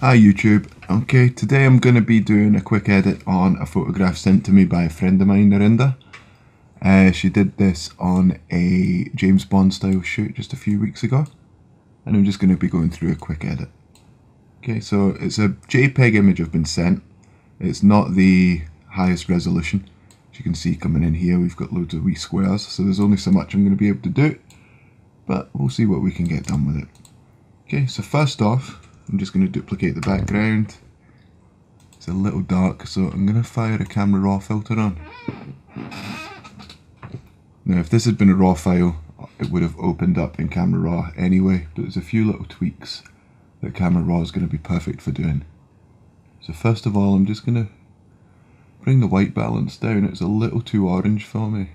Hi YouTube. Okay, today I'm going to be doing a quick edit on a photograph sent to me by a friend of mine, Narinda. She did this on a James Bond style shoot just a few weeks ago, and I'm just going to be going through a quick edit. Okay, so it's a JPEG image I've been sent. It's not the highest resolution. As you can see coming in here, we've got loads of wee squares, so there's only so much I'm going to be able to do, but we'll see what we can get done with it. Okay, so first off, I'm just going to duplicate the background. It's a little dark, so I'm going to fire a camera raw filter on. Now if this had been a raw file, it would have opened up in camera raw anyway, but there's a few little tweaks that camera raw is going to be perfect for doing. So first of all, I'm just going to bring the white balance down. It's a little too orange for me.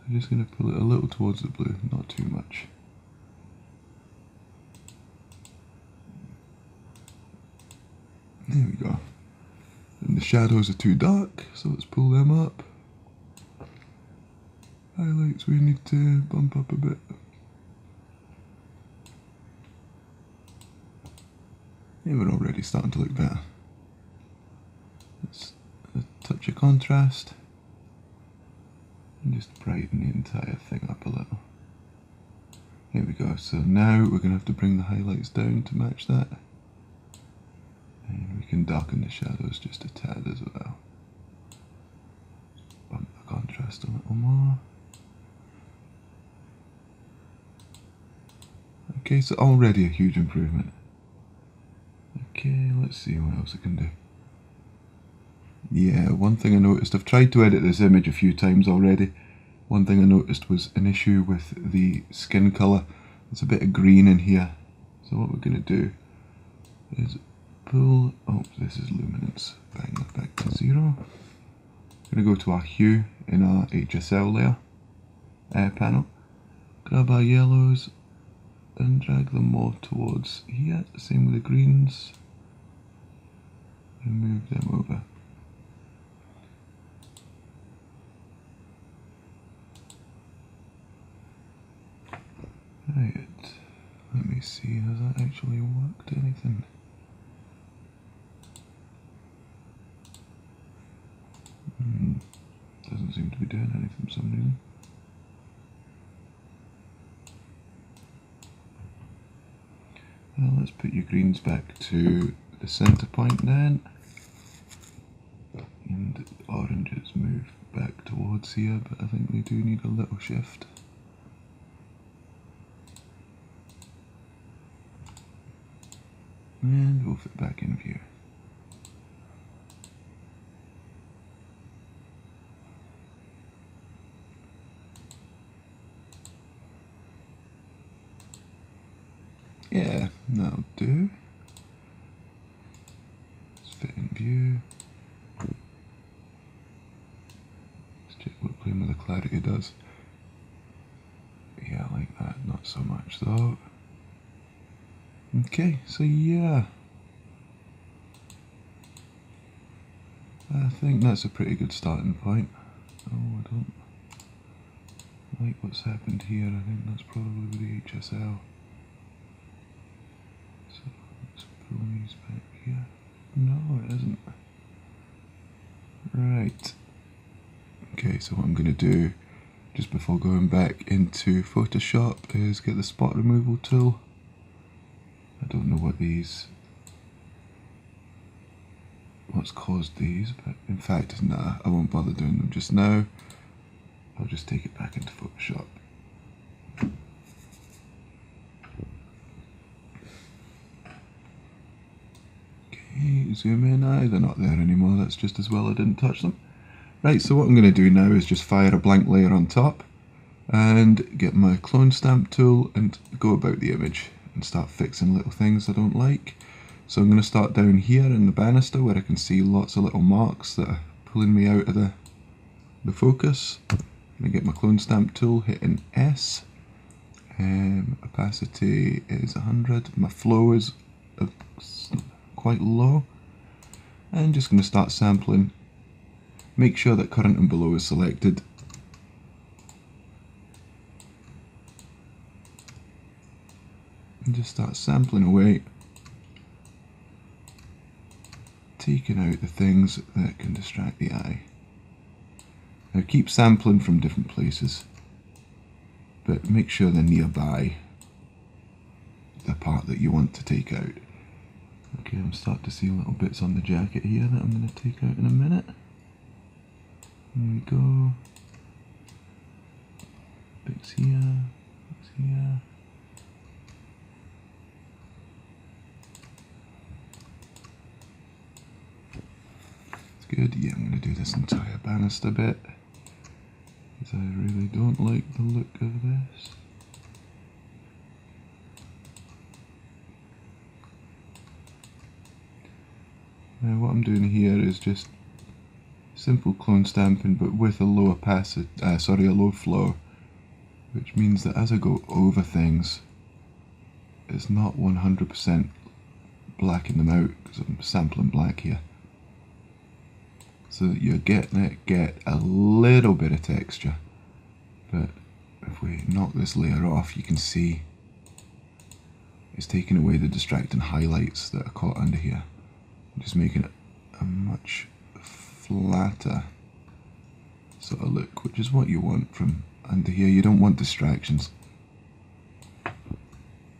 I'm just going to pull it a little towards the blue, not too much. There we go. And the shadows are too dark, so let's pull them up. Highlights we need to bump up a bit. Yeah, we're already starting to look better. Let's a touch of contrast. And just brighten the entire thing up a little. Here we go. So now we're going to have to bring the highlights down to match that. And we can darken the shadows just a tad as well. Bump the contrast a little more. Okay, so already a huge improvement. Okay, let's see what else I can do. Yeah, one thing I noticed, I've tried to edit this image a few times already. One thing I noticed was an issue with the skin colour. There's a bit of green in here. So what we're going to do is pull, oh this is luminance, bang that back to 0. We're going to go to our hue in our HSL layer panel, grab our yellows and drag them more towards here, same with the greens, and move them over. Right, let me see, has that actually worked anything? Doesn't seem to be doing anything for some reason. Well, let's put your greens back to the centre point then. And the oranges move back towards here, but I think they do need a little shift. And we'll fit back in view. Yeah, that'll do. Let's fit in view. Let's check what playing with the clarity does. Yeah, I like that, not so much though. Okay, so yeah. I think that's a pretty good starting point. Oh, I don't like what's happened here. I think that's probably with the HSL. So let's pull these back here. No, it isn't. Right. Okay, so what I'm going to do just before going back into Photoshop is get the spot removal tool. I don't know what's caused these, but in fact, nah, I won't bother doing them just now. I'll just take it back into Photoshop. Okay, zoom in. They're not there anymore. That's just as well I didn't touch them. Right, so what I'm going to do now is just fire a blank layer on top and get my clone stamp tool and go about the image and start fixing little things I don't like. So I'm going to start down here in the banister where I can see lots of little marks that are pulling me out of the focus. I'm going to get my clone stamp tool, hitting S. Opacity is 100. My flow is quite low. And just going to start sampling. Make sure that current and below is selected. And just start sampling away. taking out the things that can distract the eye. Now keep sampling from different places, but make sure they're nearby the part that you want to take out. Okay, I'm starting to see little bits on the jacket here that I'm going to take out in a minute. There we go. Bits here, bits here. It's good. Yeah, I'm going to do this entire banister bit, because I really don't like the look of this. Now what I'm doing here is just simple clone stamping, but with a low flow, which means that as I go over things, it's not 100% blacking them out, because I'm sampling black here. So that you're getting it, get a little bit of texture, but if we knock this layer off, you can see it's taking away the distracting highlights that are caught under here. Just making it a much flatter sort of look, which is what you want from under here. You don't want distractions.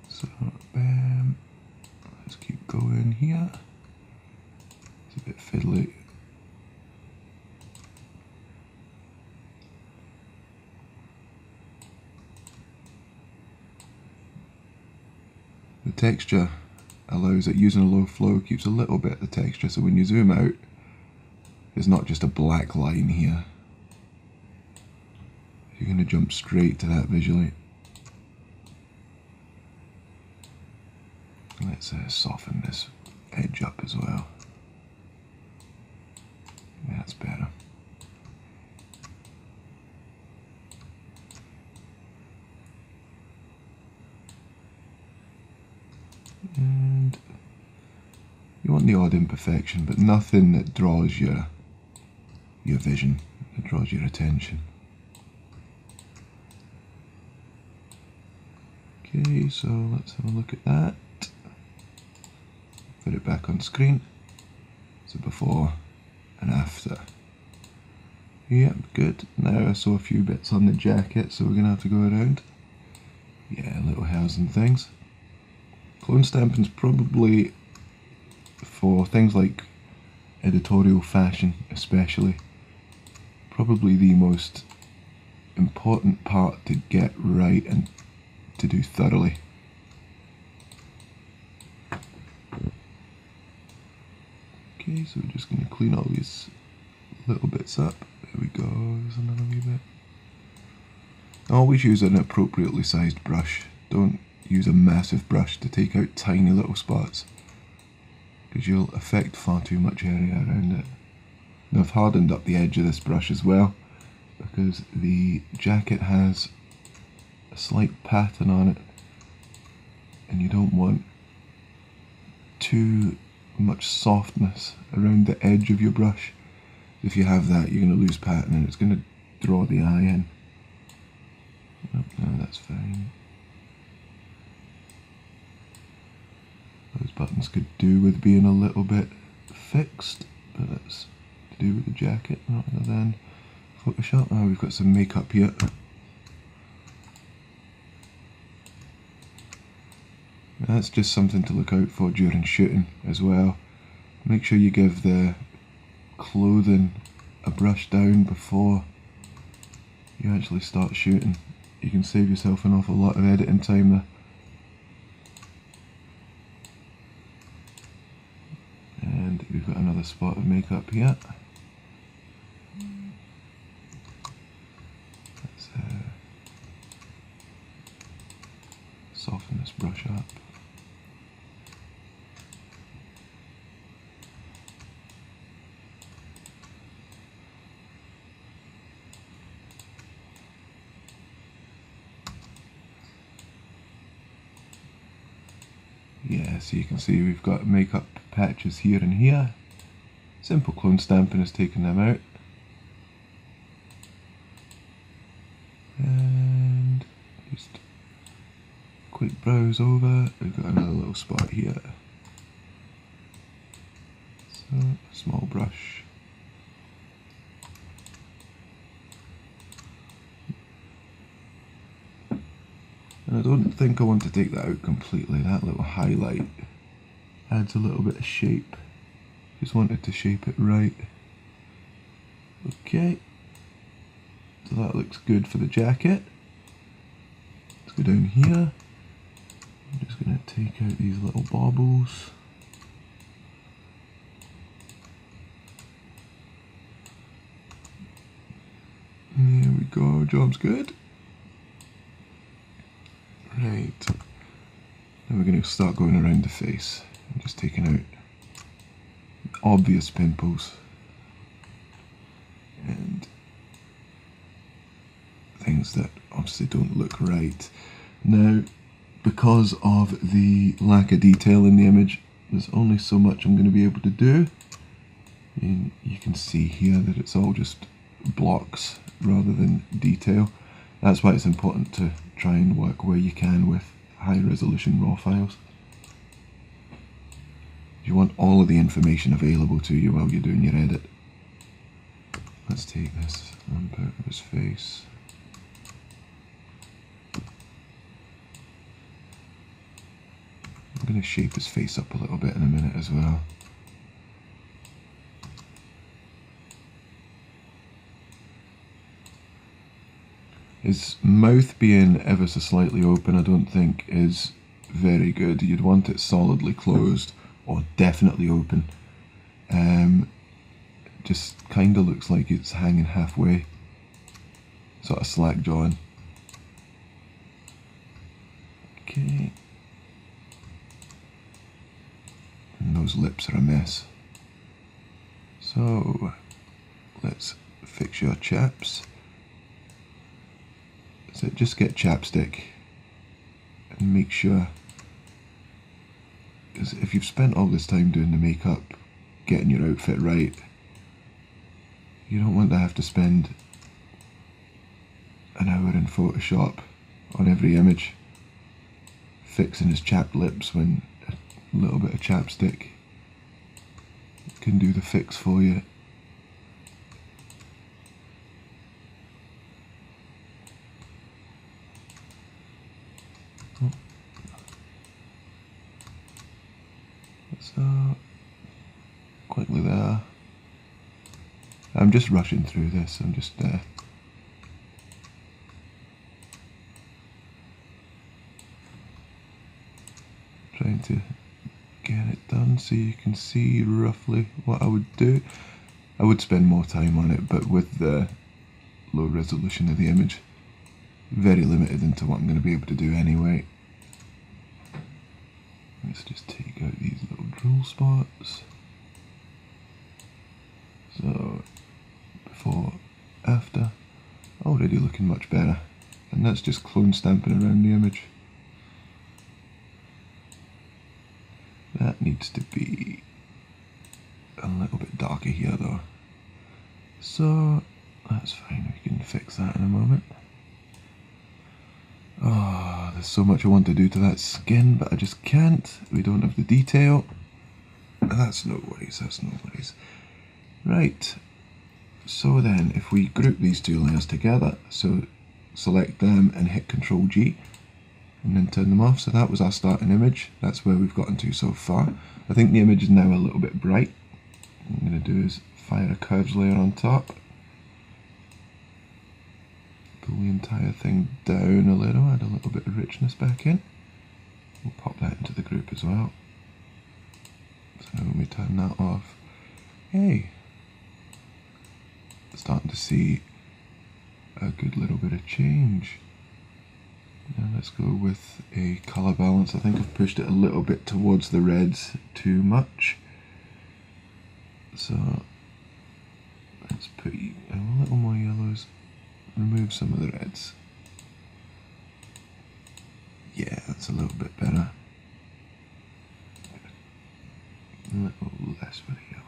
So, bam. Let's keep going here. It's a bit fiddly. The texture allows it, using a low flow keeps a little bit of the texture, so when you zoom out, it's not just a black line here. You're going to jump straight to that visually. Let's soften this edge up as well. That's better. And you want the odd imperfection, but nothing that draws your vision, that draws your attention. Okay, so let's have a look at that. Put it back on screen. So before and after. Yep, good. Now I saw a few bits on the jacket, so we're going to have to go around. Yeah, little hairs and things. Clone stamping's probably, for things like editorial fashion especially, probably the most important part to get right and to do thoroughly. Okay, so we're just going to clean all these little bits up. There we go, there's another wee bit. Always use an appropriately sized brush. Don't use a massive brush to take out tiny little spots, because you'll affect far too much area around it. Now I've hardened up the edge of this brush as well, because the jacket has a slight pattern on it, and you don't want too much softness around the edge of your brush. If you have that, you're going to lose pattern and it's going to draw the eye in. Oh, no, that's fine. Those buttons could do with being a little bit fixed, but that's to do with the jacket rather than Photoshop. Oh, we've got some makeup here. That's just something to look out for during shooting as well. Make sure you give the clothing a brush down before you actually start shooting. You can save yourself an awful lot of editing time there. And we've got another spot of makeup here. Let's soften this brush up. Yeah, so you can see we've got makeup patches here and here. Simple clone stamping has taken them out. And just quick browse over. We've got another little spot here. Small brush. And I don't think I want to take that out completely. That little highlight adds a little bit of shape. Just wanted to shape it right. Okay. So that looks good for the jacket. Let's go down here. I'm just going to take out these little baubles. There we go, job's good. Right. Now we're going to start going around the face. I'm just taking out obvious pimples and things that obviously don't look right. Now, because of the lack of detail in the image, there's only so much I'm going to be able to do. And you can see here that it's all just blocks rather than detail. That's why it's important to try and work where you can with high resolution RAW files. You want all of the information available to you while you're doing your edit. Let's take this lump out of his face. I'm going to shape his face up a little bit in a minute as well. His mouth being ever so slightly open I don't think is very good. You'd want it solidly closed or definitely open. Just kind of looks like it's hanging halfway, sort of slack jawing. Okay. And those lips are a mess. So let's fix your chaps. So just get chapstick and make sure, because if you've spent all this time doing the makeup, getting your outfit right, you don't want to have to spend an hour in Photoshop on every image fixing his chapped lips when a little bit of chapstick can do the fix for you. So, quickly there. I'm just rushing through this, I'm just trying to get it done so you can see roughly what I would do. I would spend more time on it, but with the low resolution of the image, very limited into what I'm going to be able to do anyway. Let's just take out these little drool spots. So, before, after, already looking much better. And that's just clone stamping around the image. That needs to be a little bit darker here though. So, that's fine, we can fix that in a moment. Oh, there's so much I want to do to that skin, but I just can't. We don't have the detail. That's no worries, that's no worries. Right, so then if we group these two layers together, so select them and hit Ctrl G, and then turn them off. So that was our starting image. That's where we've gotten to so far. I think the image is now a little bit bright. What I'm going to do is fire a curves layer on top. Pull the entire thing down a little, add a little bit of richness back in. We'll pop that into the group as well. So now when we turn that off, hey, starting to see a good little bit of change. Now let's go with a colour balance. I think I've pushed it a little bit towards the reds too much. So let's put a little more yellows. Remove some of the reds. Yeah, that's a little bit better. A little less with the yellow.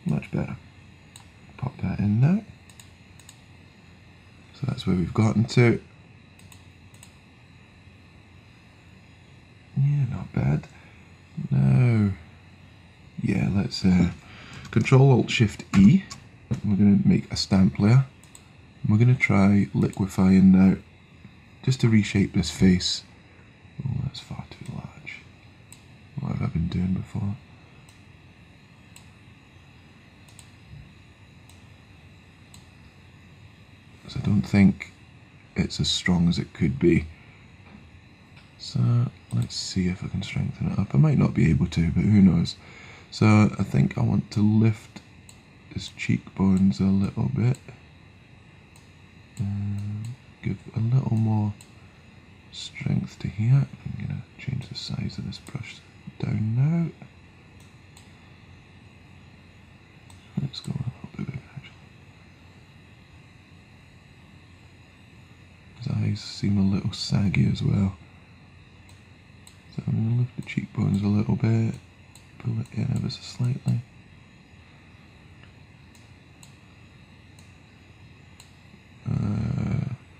Much better. Pop that in now. So that's where we've gotten to. not bad. Now, yeah, let's Control Alt Shift E. We're going to make a stamp layer. And we're going to try liquefying now, just to reshape this face. Oh, that's far too large. What have I been doing before? So I don't think it's as strong as it could be. So let's see if I can strengthen it up. I might not be able to, but who knows. So I think I want to lift his cheekbones a little bit. Give a little more strength to here. I'm going to change the size of this brush down now. Let's go a little bit bigger actually. His eyes seem a little saggy as well. So I'm going to lift the cheekbones a little bit, pull it in ever so slightly.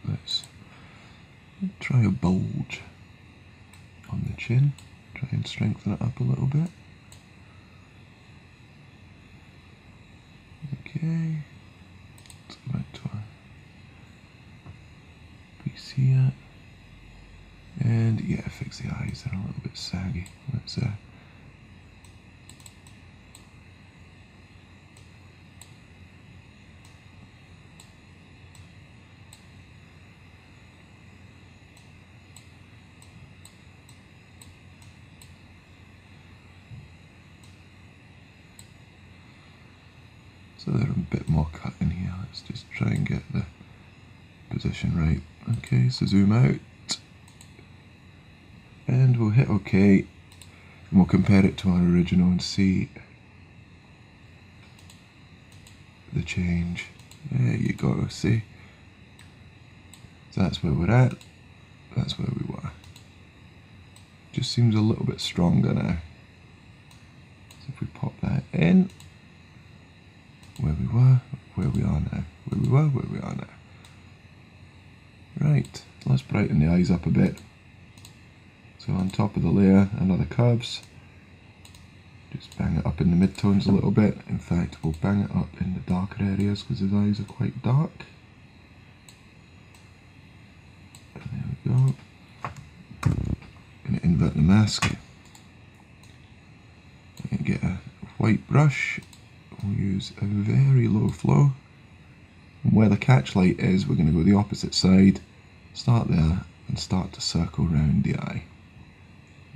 Let's try a bulge on the chin, try and strengthen it up a little bit. Okay, let's go back to our piece here. And yeah, fix the eyes, they're a little bit saggy. Let's so they're a bit more cut in here. Let's just try and get the position right. Okay, so zoom out. And we'll hit OK. And we'll compare it to our original and see the change. There you go, see? So that's where we're at. That's where we were. Just seems a little bit stronger now. So if we pop that in, where we were, where we are now. Where we were, where we are now. Right, let's brighten the eyes up a bit. So on top of the layer, another curves. Just bang it up in the mid-tones a little bit. In fact, we'll bang it up in the darker areas because his eyes are quite dark. There we go. Gonna invert the mask. And get a white brush. We'll use a very low flow. And where the catch light is, we're going to go the opposite side, start there, and start to circle round the eye.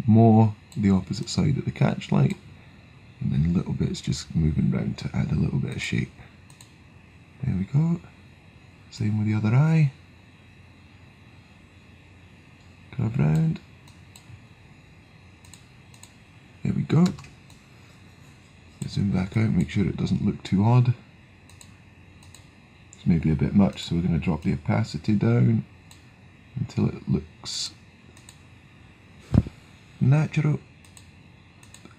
More the opposite side of the catch light, and then little bits just moving round to add a little bit of shape. There we go. Same with the other eye. Curve round. There we go. Zoom back out, make sure it doesn't look too odd. It's maybe a bit much, so we're going to drop the opacity down until it looks natural,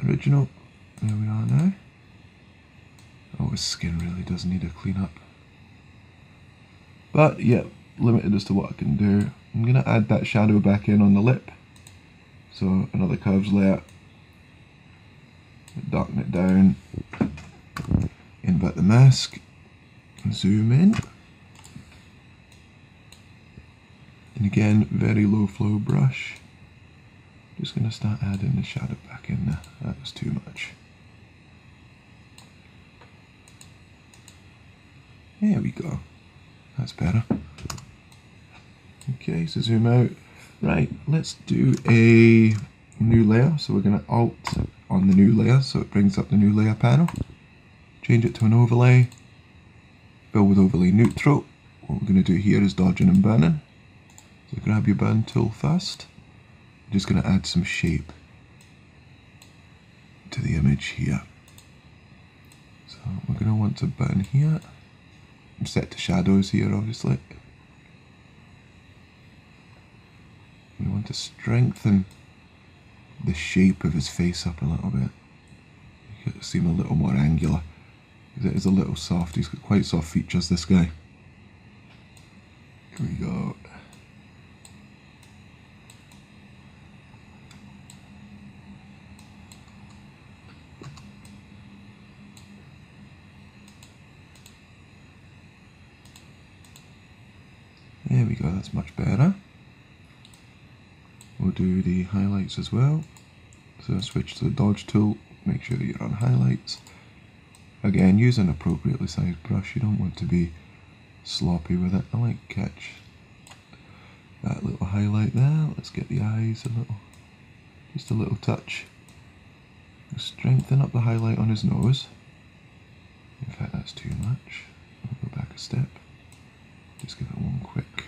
original. There we are now. Oh, his skin really does need a clean up. But yeah, limited as to what I can do. I'm going to add that shadow back in on the lip. So another curves layer. Darken it down, invert the mask, zoom in, and again very low flow brush. Just going to start adding the shadow back in there. That was too much. There we go. That's better. Okay, so zoom out. Right, let's do a new layer. So we're going to Alt on the new layer, so it brings up the new layer panel. Change it to an overlay. Fill with overlay neutral. What we're going to do here is dodging and burning. So grab your burn tool first. I'm just going to add some shape to the image here. So we're going to want to burn here. I'm set to shadows here, obviously. We want to strengthen the shape of his face up a little bit. Make it seem a little more angular. Because it is a little soft. He's got quite soft features, this guy. Here we go. we go, that's much better. We'll do the highlights as well. So switch to the dodge tool, make sure you're on highlights. Again, use an appropriately sized brush, you don't want to be sloppy with it. I like catch that little highlight there. Let's get the eyes a little, just a little touch. Strengthen up the highlight on his nose. In fact, that's too much. I'll go back a step. Just give it one quick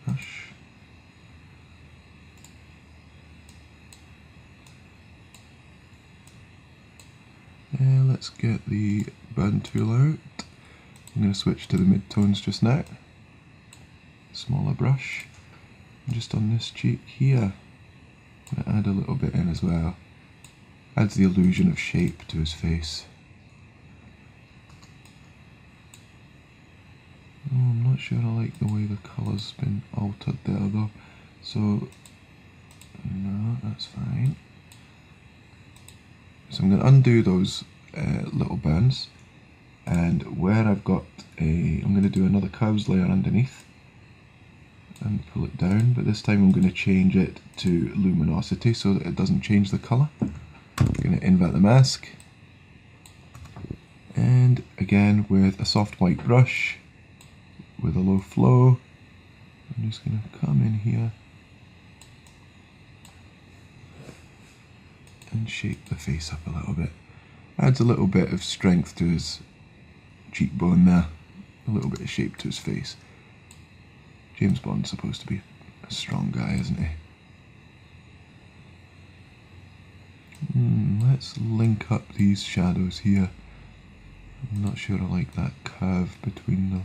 brush. Let's get the burn tool out. I'm going to switch to the mid-tones just now. Smaller brush. And just on this cheek here, I'm going to add a little bit in as well. Adds the illusion of shape to his face. Oh, I'm not sure I like the way the colour's been altered there though. So, no, that's fine. So I'm going to undo those little burns, and where I've got I'm going to do another curves layer underneath and pull it down, but this time I'm going to change it to luminosity so that it doesn't change the colour. I'm going to invert the mask, and again with a soft white brush with a low flow, I'm just going to come in here and shape the face up a little bit. Adds a little bit of strength to his cheekbone there, a little bit of shape to his face. James Bond's supposed to be a strong guy, isn't he? Let's link up these shadows here. I'm not sure I like that curve between them.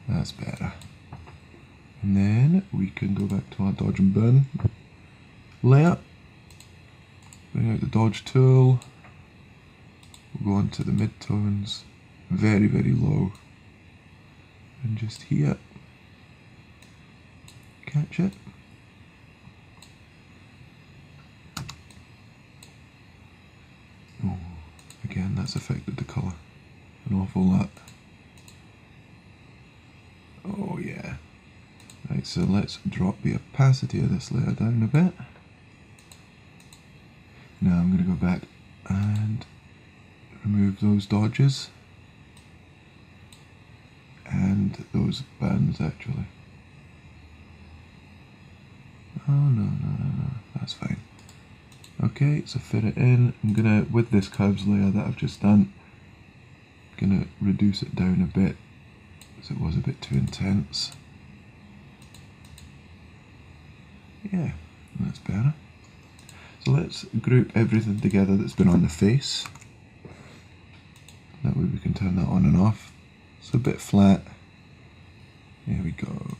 That's better. And then we can go back to our dodge and burn layer. Bring out the dodge tool. We'll go on to the mid-tones, very, very low. And just here, catch it. Oh, again, that's affected the colour an awful lot. Oh yeah. Right, so let's drop the opacity of this layer down a bit. Now I'm going to go back and remove those dodges and those burns actually. Oh no, that's fine. Okay, so fit it in. I'm gonna, with this curves layer that I've just done, gonna reduce it down a bit because it was a bit too intense. Yeah, that's better. So let's group everything together that's been on the face. That way we can turn that on and off. It's a bit flat. There we go.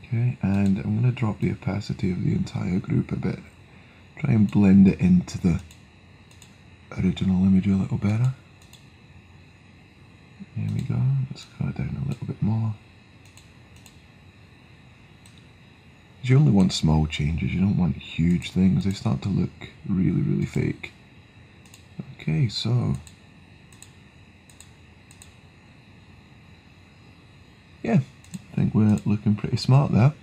Okay, and I'm going to drop the opacity of the entire group a bit. Try and blend it into the original image a little better. There we go. Let's cut it down a little bit more. You only want small changes, you don't want huge things. They start to look really, really fake. Okay, so yeah, I think we're looking pretty smart there.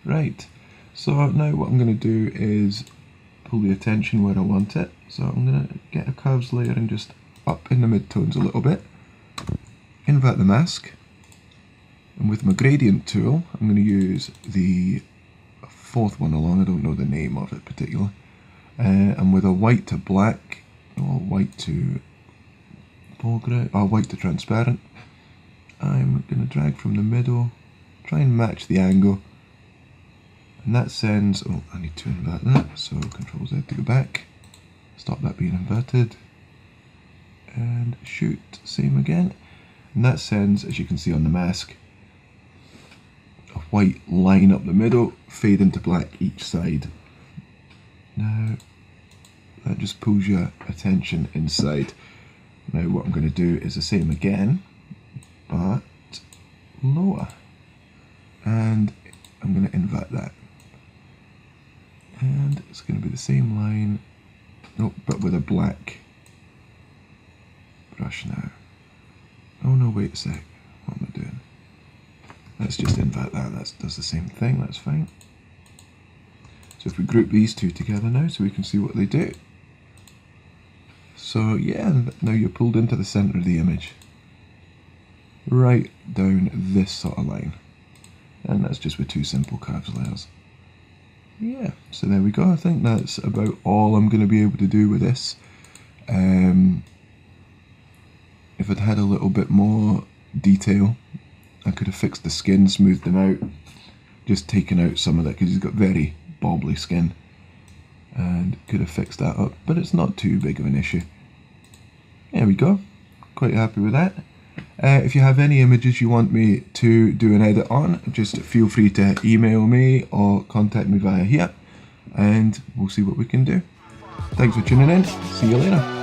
Right, so now what I'm going to do is pull the attention where I want it. So I'm going to get a curves layer and just up in the mid-tones a little bit. Invert the mask. And with my gradient tool, I'm going to use the fourth one along, I don't know the name of it particularly. And with a white to black, or white to foreground, or white to transparent, I'm going to drag from the middle, try and match the angle, and that sends, oh I need to invert that, so Control Z to go back, stop that being inverted, and shoot, same again, and that sends, as you can see on the mask, a white line up the middle, fade into black each side. Now that just pulls your attention inside. Now what I'm going to do is the same again, but lower, and I'm going to invert that, and it's going to be the same line, nope, but with a black brush now. Oh no, wait a sec. What am I doing? Let's just invert that. That does the same thing. That's fine. So if we group these two together now so we can see what they do. So yeah, now you're pulled into the centre of the image. Right down this sort of line. And that's just with two simple curves layers. Yeah, so there we go. I think that's about all I'm going to be able to do with this. If I'd had a little bit more detail, I could have fixed the skin, smoothed him out, just taken out some of that because he's got very bobbly skin, and could have fixed that up, but it's not too big of an issue. There we go, quite happy with that. If you have any images you want me to do an edit on, just feel free to email me or contact me via here, and we'll see what we can do. Thanks for tuning in, see you later.